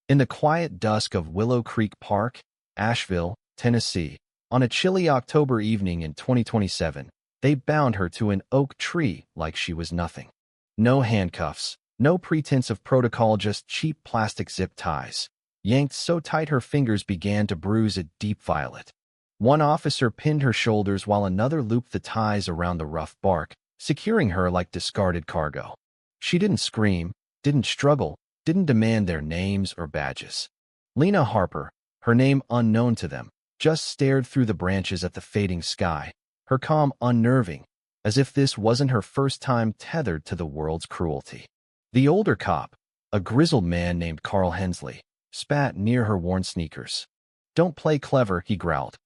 In the quiet dusk of Willow Creek Park, Asheville, Tennessee, on a chilly October evening in 2027, they bound her to an oak tree like she was nothing. No handcuffs, no pretense of protocol, just cheap plastic zip ties, yanked so tight her fingers began to bruise a deep violet. One officer pinned her shoulders while another looped the ties around the rough bark, securing her like discarded cargo. She didn't scream, didn't struggle, didn't demand their names or badges. Lena Harper, her name unknown to them, just stared through the branches at the fading sky, her calm unnerving, as if this wasn't her first time tethered to the world's cruelty. The older cop, a grizzled man named Carl Hensley, spat near her worn sneakers. "Don't play clever," he growled.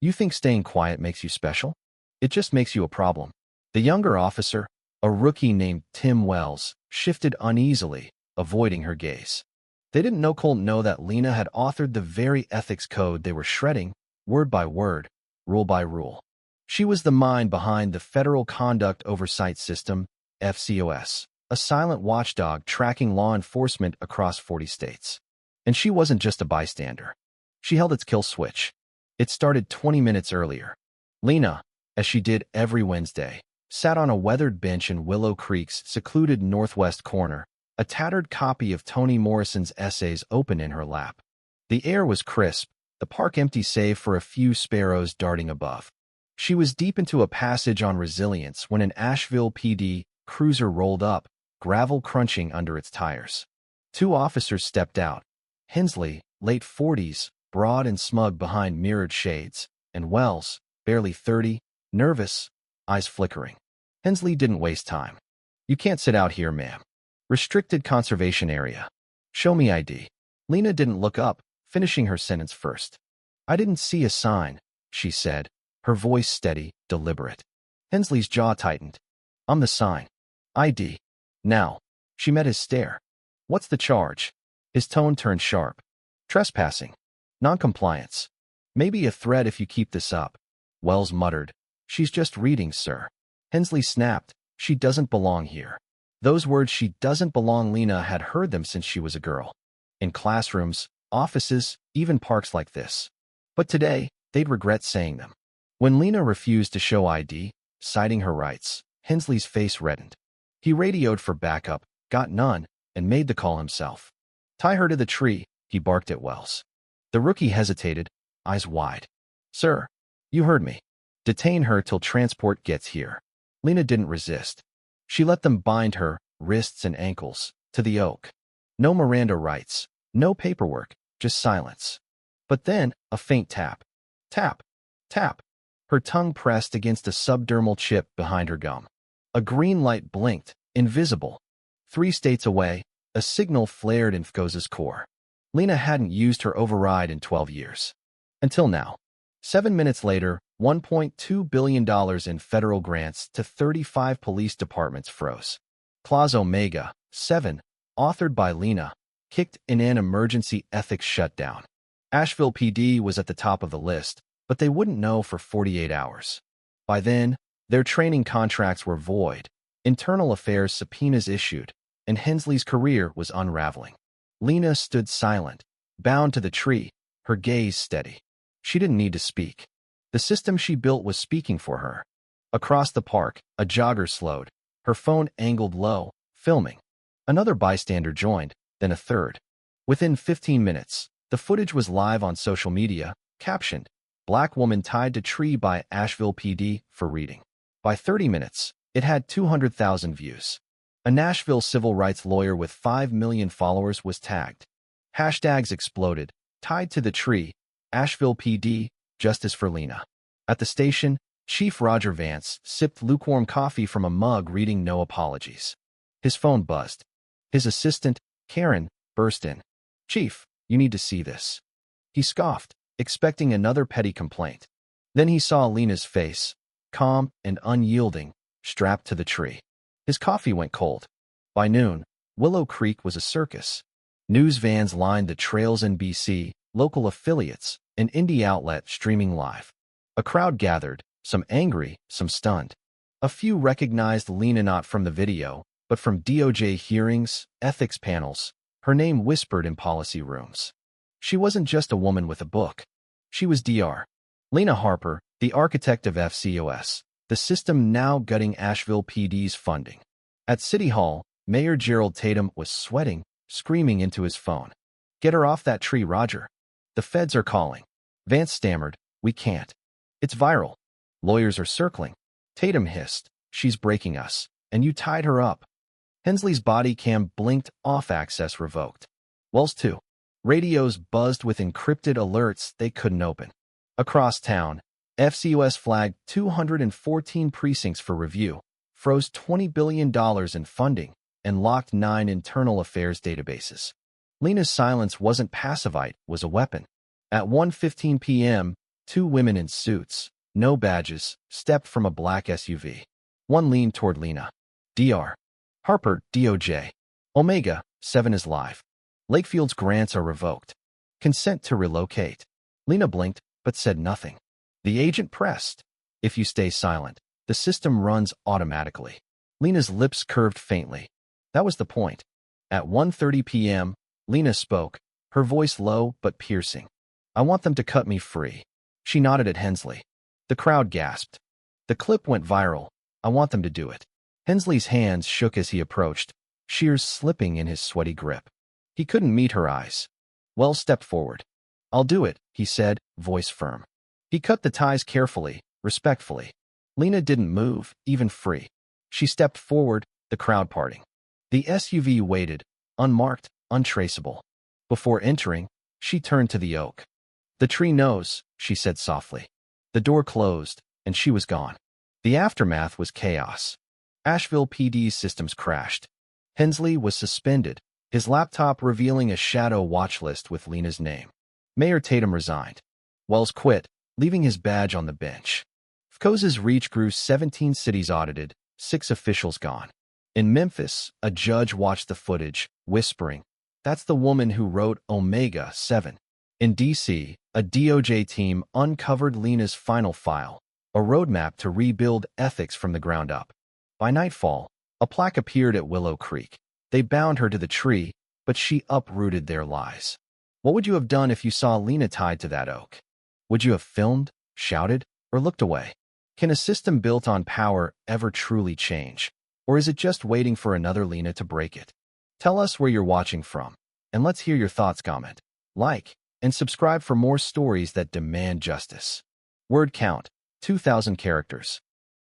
"You think staying quiet makes you special? It just makes you a problem." The younger officer, a rookie named Tim Wells, shifted uneasily, avoiding her gaze. They didn't know that Lena had authored the very ethics code they were shredding, word by word, rule by rule. She was the mind behind the Federal Conduct Oversight System, FCOS, a silent watchdog tracking law enforcement across 40 states. And she wasn't just a bystander. She held its kill switch. It started 20 minutes earlier. Lena, as she did every Wednesday, sat on a weathered bench in Willow Creek's secluded northwest corner, a tattered copy of Toni Morrison's essays open in her lap. The air was crisp, the park empty save for a few sparrows darting above. She was deep into a passage on resilience when an Asheville PD cruiser rolled up, gravel crunching under its tires. Two officers stepped out. Hensley, late 40s, broad and smug behind mirrored shades, and Wells, barely 30, nervous, eyes flickering. Hensley didn't waste time. "You can't sit out here, ma'am. Restricted conservation area. Show me ID." Lena didn't look up, finishing her sentence first. "I didn't see a sign," she said, her voice steady, deliberate. Hensley's jaw tightened. "I'm the sign. ID. Now." She met his stare. "What's the charge?" His tone turned sharp. "Trespassing. Noncompliance. Maybe a threat if you keep this up." Wells muttered. "She's just reading, sir." Hensley snapped. "She doesn't belong here." Those words, "she doesn't belong," Lena had heard them since she was a girl. In classrooms, offices, even parks like this. But today, they'd regret saying them. When Lena refused to show ID, citing her rights, Hensley's face reddened. He radioed for backup, got none, and made the call himself. "Tie her to the tree," he barked at Wells. The rookie hesitated, eyes wide. "Sir, you heard me. Detain her till transport gets here." Lena didn't resist. She let them bind her, wrists and ankles, to the oak. No Miranda rights, no paperwork, just silence. But then, a faint tap. Tap. Tap. Her tongue pressed against a subdermal chip behind her gum. A green light blinked, invisible. 3 states away, a signal flared in FCOS's core. Lena hadn't used her override in 12 years. Until now. 7 minutes later, $1.2 billion in federal grants to 35 police departments froze. Clause Omega, 7, authored by Lena, kicked in an emergency ethics shutdown. Asheville PD was at the top of the list, but they wouldn't know for 48 hours. By then, their training contracts were void, internal affairs subpoenas issued, and Hensley's career was unraveling. Lena stood silent, bound to the tree, her gaze steady. She didn't need to speak. The system she built was speaking for her. Across the park, a jogger slowed, her phone angled low, filming. Another bystander joined, then a third. Within 15 minutes, the footage was live on social media, captioned, "Black woman tied to tree by Asheville PD for reading." By 30 minutes, it had 200,000 views. A Nashville civil rights lawyer with 5 million followers was tagged. Hashtags exploded, "Tied to the tree, Asheville PD, Justice for Lena." At the station, Chief Roger Vance sipped lukewarm coffee from a mug reading "No apologies." His phone buzzed. His assistant, Karen, burst in. "Chief, you need to see this." He scoffed, expecting another petty complaint. Then he saw Lena's face, calm and unyielding, strapped to the tree. His coffee went cold. By noon, Willow Creek was a circus. News vans lined the trails, NBC, local affiliates, an indie outlet streaming live. A crowd gathered, some angry, some stunned. A few recognized Lena not from the video, but from DOJ hearings, ethics panels, her name whispered in policy rooms. She wasn't just a woman with a book. She was Dr. Lena Harper, the architect of FCOS, the system now gutting Asheville PD's funding. At City Hall, Mayor Gerald Tatum was sweating, screaming into his phone. "Get her off that tree, Roger. The feds are calling." Vance stammered, "We can't. It's viral. Lawyers are circling." Tatum hissed, "She's breaking us, and you tied her up." Hensley's body cam blinked, off access revoked. Wells 2. Radios buzzed with encrypted alerts they couldn't open. Across town, FCOS flagged 214 precincts for review, froze $20 billion in funding, and locked 9 internal affairs databases. Lena's silence wasn't pacifist, was a weapon. At 1:15 p.m., 2 women in suits, no badges, stepped from a black SUV. One leaned toward Lena. "Dr. Harper, DOJ. Omega, 7 is live. Lakefield's grants are revoked. Consent to relocate." Lena blinked, but said nothing. The agent pressed. "If you stay silent, the system runs automatically." Lena's lips curved faintly. That was the point. At 1:30 p.m., Lena spoke, her voice low but piercing. "I want them to cut me free." She nodded at Hensley. The crowd gasped. "The clip went viral. I want them to do it." Hensley's hands shook as he approached, shears slipping in his sweaty grip. He couldn't meet her eyes. Wells stepped forward. "I'll do it," he said, voice firm. He cut the ties carefully, respectfully. Lena didn't move, even free. She stepped forward, the crowd parting. The SUV waited, unmarked, untraceable. Before entering, she turned to the oak. "The tree knows," she said softly. The door closed, and she was gone. The aftermath was chaos. Asheville PD's systems crashed. Hensley was suspended, his laptop revealing a shadow watch list with Lena's name. Mayor Tatum resigned. Wells quit, leaving his badge on the bench. FCOS's reach grew, 17 cities audited, 6 officials gone. In Memphis, a judge watched the footage, whispering, "That's the woman who wrote Omega 7. In D.C., a DOJ team uncovered Lena's final file, a roadmap to rebuild ethics from the ground up. By nightfall, a plaque appeared at Willow Creek. They bound her to the tree, but she uprooted their lies. What would you have done if you saw Lena tied to that oak? Would you have filmed, shouted, or looked away? Can a system built on power ever truly change? Or is it just waiting for another Lena to break it? Tell us where you're watching from, and let's hear your thoughts. Comment, like, and subscribe for more stories that demand justice. Word count, 2,000 characters.